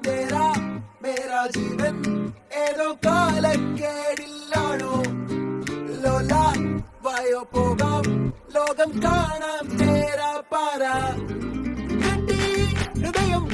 തേരാ മേരാ ജീവൻ ഏതോ കാലക്കേടില്ലാണോ ലോല വായോ പോകാം ലോകം കാണാം തേരാ പാര ഹൃദയം